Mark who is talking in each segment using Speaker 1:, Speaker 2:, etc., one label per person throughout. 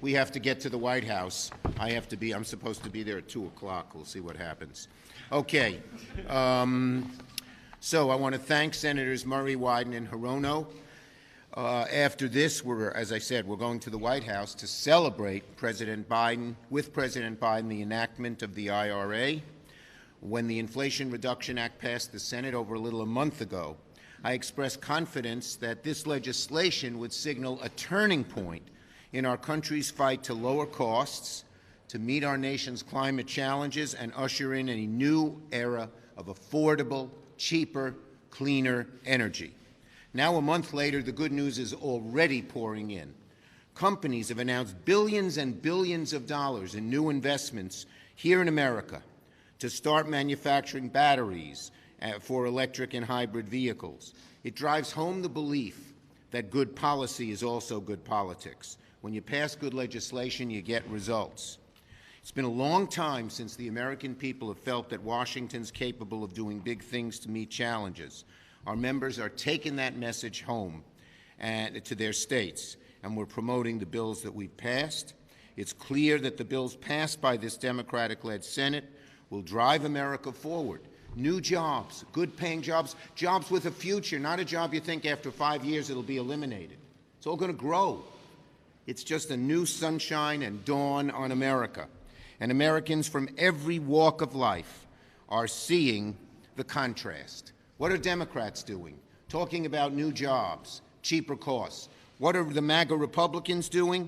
Speaker 1: We have to get to the White House. I'm supposed to be there at 2 o'clock. We'll see what happens. Okay. So I want to thank Senators Murray, Wyden, and Hirono. After this, as I said, we're going to the White House to celebrate with President Biden, the enactment of the IRA. When the Inflation Reduction Act passed the Senate over a little a month ago, I expressed confidence that this legislation would signal a turning point in our country's fight to lower costs, to meet our nation's climate challenges, and usher in a new era of affordable, cheaper, cleaner energy. Now, a month later, the good news is already pouring in. Companies have announced billions and billions of dollars in new investments here in America to start manufacturing batteries for electric and hybrid vehicles. It drives home the belief that good policy is also good politics. When you pass good legislation, you get results. It's been a long time since the American people have felt that Washington's capable of doing big things to meet challenges. Our members are taking that message home to their states, and we're promoting the bills that we've passed. It's clear that the bills passed by this Democratic-led Senate will drive America forward. New jobs, good-paying jobs, jobs with a future, not a job you think after 5 years it'll be eliminated. It's all going to grow. It's just a new sunshine and dawn on America. And Americans from every walk of life are seeing the contrast. What are Democrats doing? Talking about new jobs, cheaper costs. What are the MAGA Republicans doing?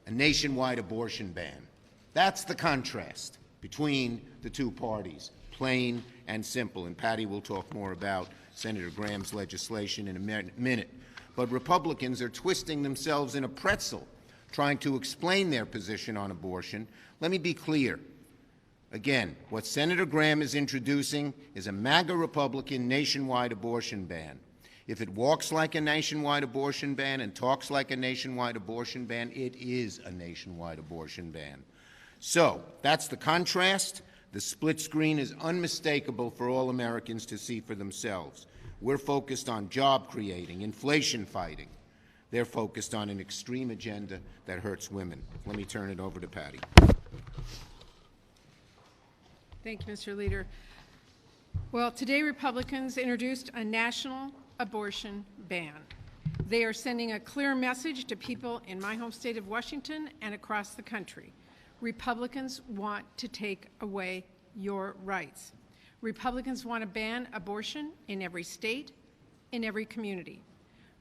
Speaker 1: A nationwide abortion ban. That's the contrast between the two parties, plain and simple. And Patty will talk more about Senator Graham's legislation in a minute. But Republicans are twisting themselves in a pretzel, trying to explain their position on abortion. Let me be clear. Again, what Senator Graham is introducing is a MAGA Republican nationwide abortion ban. If it walks like a nationwide abortion ban and talks like a nationwide abortion ban, it is a nationwide abortion ban. So that's the contrast. The split screen is unmistakable for all Americans to see for themselves. We're focused on job creating, inflation fighting. They're focused on an extreme agenda that hurts women. Let me turn it over to Patty.
Speaker 2: Thank you, Mr. Leader. Well, today Republicans introduced a national abortion ban. They are sending a clear message to people in my home state of Washington and across the country. Republicans want to take away your rights. Republicans want to ban abortion in every state, in every community.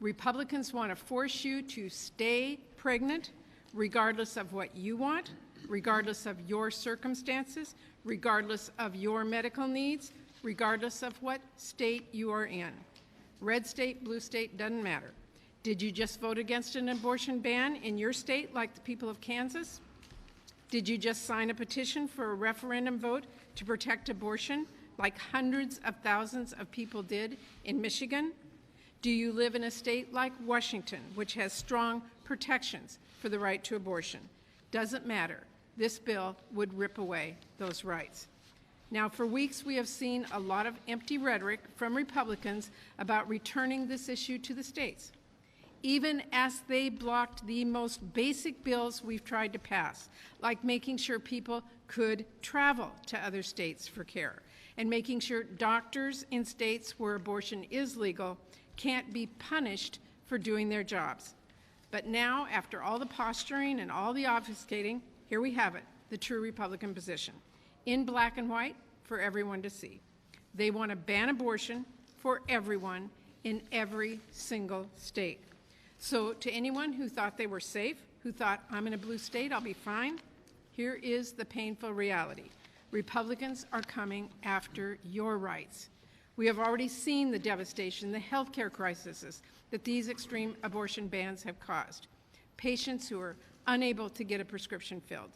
Speaker 2: Republicans want to force you to stay pregnant regardless of what you want, regardless of your circumstances, regardless of your medical needs, regardless of what state you are in. Red state, blue state, doesn't matter. Did you just vote against an abortion ban in your state like the people of Kansas? Did you just sign a petition for a referendum vote to protect abortion like hundreds of thousands of people did in Michigan? Do you live in a state like Washington, which has strong protections for the right to abortion? Doesn't matter. This bill would rip away those rights. Now, for weeks, we have seen a lot of empty rhetoric from Republicans about returning this issue to the states, even as they blocked the most basic bills we've tried to pass, like making sure people could travel to other states for care, and making sure doctors in states where abortion is legal can't be punished for doing their jobs. But now, after all the posturing and all the obfuscating, here we have it, the true Republican position, in black and white for everyone to see. They want to ban abortion for everyone in every single state. So to anyone who thought they were safe, who thought, I'm in a blue state, I'll be fine, here is the painful reality. Republicans are coming after your rights. We have already seen the devastation, the health care crises that these extreme abortion bans have caused. Patients who are unable to get a prescription filled,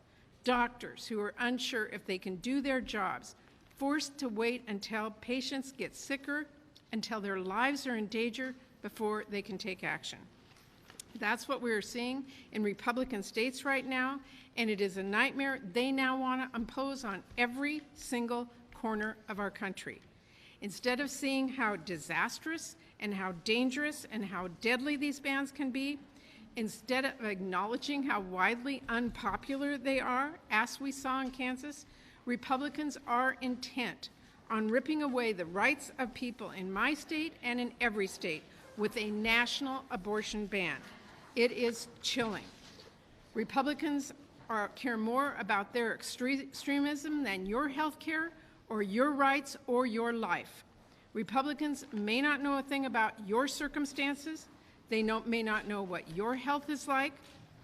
Speaker 2: doctors who are unsure if they can do their jobs, forced to wait until patients get sicker, until their lives are in danger before they can take action. That's what we're seeing in Republican states right now, and it is a nightmare they now want to impose on every single corner of our country. Instead of seeing how disastrous and how dangerous and how deadly these bans can be, Instead of acknowledging how widely unpopular they are, as we saw in Kansas, Republicans are intent on ripping away the rights of people in my state and in every state with a national abortion ban. It is chilling. Republicans care more about their extremism than your health care or your rights or your life. Republicans may not know a thing about your circumstances. They may not know what your health is like.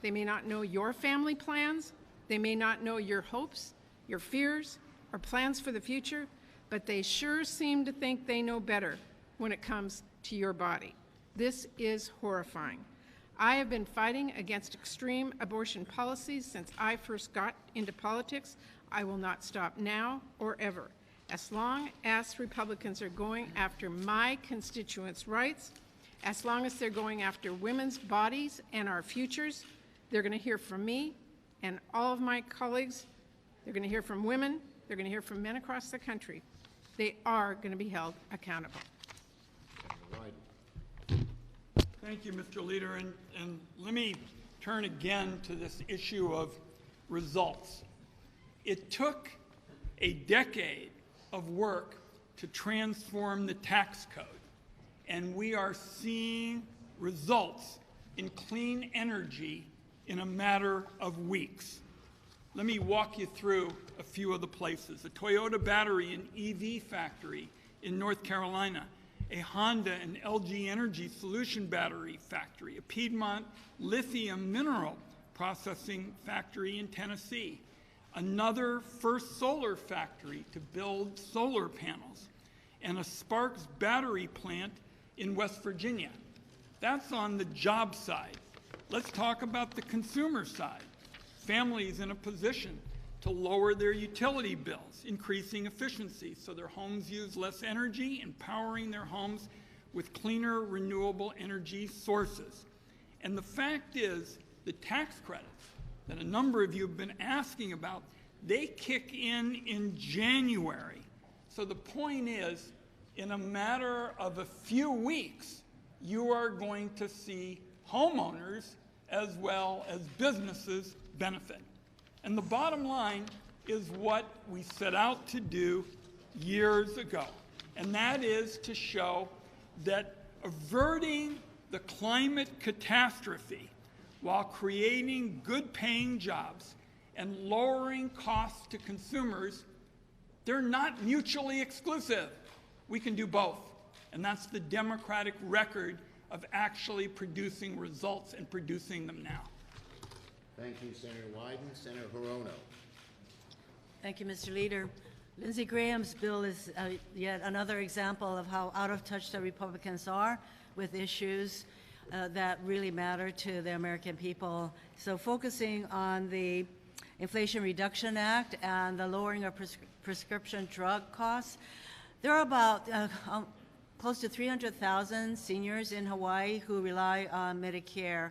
Speaker 2: They may not know your family plans. They may not know your hopes, your fears, or plans for the future, but they sure seem to think they know better when it comes to your body. This is horrifying. I have been fighting against extreme abortion policies since I first got into politics. I will not stop now or ever. As long as Republicans are going after my constituents' rights, as long as they're going after women's bodies and our futures, they're going to hear from me and all of my colleagues. They're going to hear from women. They're going to hear from men across the country. They are going to be held accountable.
Speaker 3: Thank you, Mr. Leader. And let me turn again to this issue of results. It took a decade of work to transform the tax code, and we are seeing results in clean energy in a matter of weeks. Let me walk you through a few of the places. A Toyota battery and EV factory in North Carolina, a Honda and LG Energy Solution battery factory, a Piedmont lithium mineral processing factory in Tennessee, another First Solar factory to build solar panels, and a Sparks battery plant in West Virginia. That's on the job side. Let's talk about the consumer side. Families in a position to lower their utility bills, increasing efficiency so their homes use less energy, empowering their homes with cleaner, renewable energy sources. And the fact is, the tax credits that a number of you have been asking about, they kick in January. So the point is, in a matter of a few weeks, you are going to see homeowners as well as businesses benefit. And the bottom line is what we set out to do years ago, and that is to show that averting the climate catastrophe while creating good-paying jobs and lowering costs to consumers, they're not mutually exclusive. We can do both, and that's the Democratic record of actually producing results and producing them now.
Speaker 1: Thank you, Senator Wyden. Senator Hirono.
Speaker 4: Thank you, Mr. Leader. Lindsey Graham's bill is yet another example of how out of touch the Republicans are with issues that really matter to the American people. So focusing on the Inflation Reduction Act and the lowering of prescription drug costs, there are about close to 300,000 seniors in Hawaii who rely on Medicare.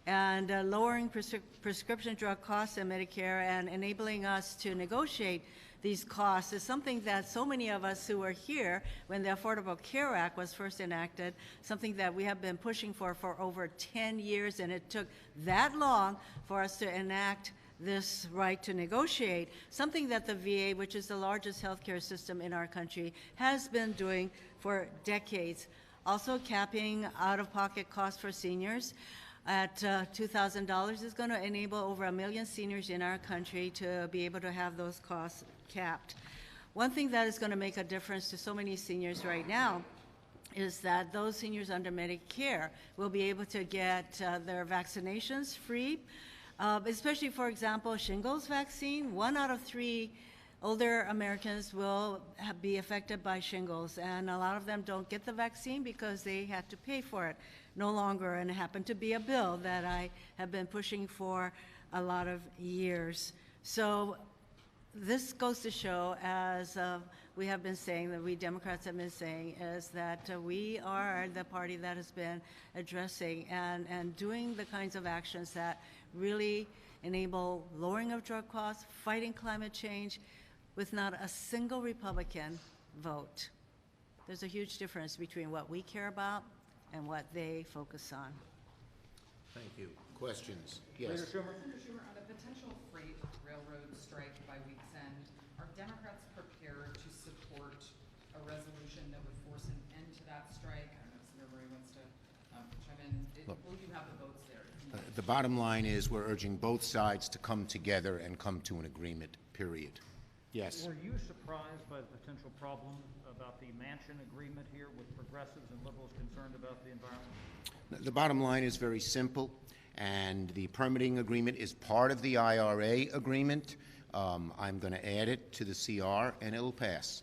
Speaker 4: And lowering prescription drug costs in Medicare and enabling us to negotiate these costs is something that so many of us who were here when the Affordable Care Act was first enacted, something that we have been pushing for over 10 years, and it took that long for us to enact this right to negotiate, something that the VA, which is the largest healthcare system in our country, has been doing for decades. Also capping out-of-pocket costs for seniors at $2,000 is going to enable over 1 million seniors in our country to be able to have those costs capped. One thing that is going to make a difference to so many seniors right now is that those seniors under Medicare will be able to get their vaccinations free, especially, for example, shingles vaccine. 1 out of 3 older Americans will be affected by shingles, and a lot of them don't get the vaccine because they had to pay for it no longer, and it happened to be a bill that I have been pushing for a lot of years. So this goes to show, as we have been saying, that we Democrats have been saying, is that we are the party that has been addressing and doing the kinds of actions that really enable lowering of drug costs, fighting climate change, with not a single Republican vote. There's a huge difference between what we care about and what they focus on.
Speaker 1: Thank you. Questions? Yes.
Speaker 5: Senator Schumer, on a potential freight railroad strike by week's end, are Democrats prepared to support a resolution that would force an end to that strike? I don't know if Senator Murray wants to chime in. Will you have the votes there?
Speaker 1: The bottom line is we're urging both sides to come together and come to an agreement, period. Yes.
Speaker 6: Were you surprised by the potential problem about the Manchin agreement here with progressives and liberals concerned about the environment?
Speaker 1: The bottom line is very simple, and the permitting agreement is part of the IRA agreement. I'm going to add it to the CR, and it'll pass.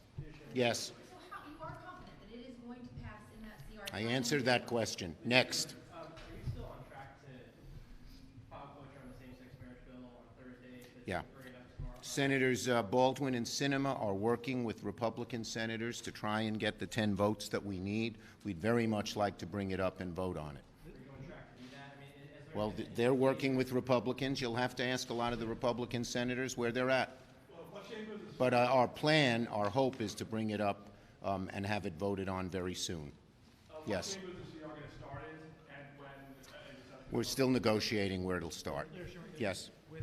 Speaker 1: Yes.
Speaker 7: So how, you are confident that it is going to pass in that CR?
Speaker 1: I answered that question. Next.
Speaker 8: Are you still on track to file cloture on the same-sex marriage bill on Thursday?
Speaker 1: Yeah.
Speaker 8: Bring it up tomorrow?
Speaker 1: Senators Baldwin and Sinema are working with Republican senators to try and get the 10 votes that we need. We'd very much like to bring it up and vote on it.
Speaker 8: Are you on track to do that? I mean, is there
Speaker 1: Well, they're working with Republicans. You'll have to ask a lot of the Republican senators where they're at. But our plan, our hope is to bring it up and have it voted on very soon. Yes. We're still negotiating where it'll start. Yes.
Speaker 9: With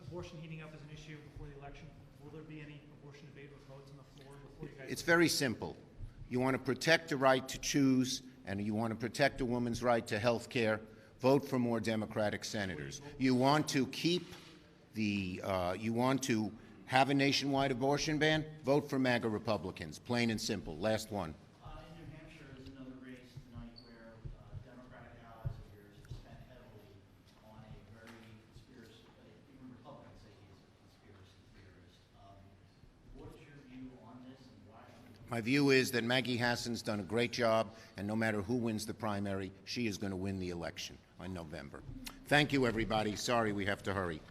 Speaker 9: abortion heating up as an issue before the election, will there be any abortion debate with votes on the floor before you guys?
Speaker 1: It's very simple. You want to protect the right to choose, and you want to protect a woman's right to health care, vote for more Democratic senators. You want to keep the, you want to have a nationwide abortion ban, vote for MAGA Republicans, plain and simple. Last one.
Speaker 6: In New Hampshire is another race tonight where Democratic allies of yours have spent heavily on a very conspiracy, even Republicans say he's a conspiracy theorist. What's your view on this and why?
Speaker 1: My view is that Maggie Hassan's done a great job, and no matter who wins the primary, she is going to win the election in November. Thank you, everybody. Sorry we have to hurry.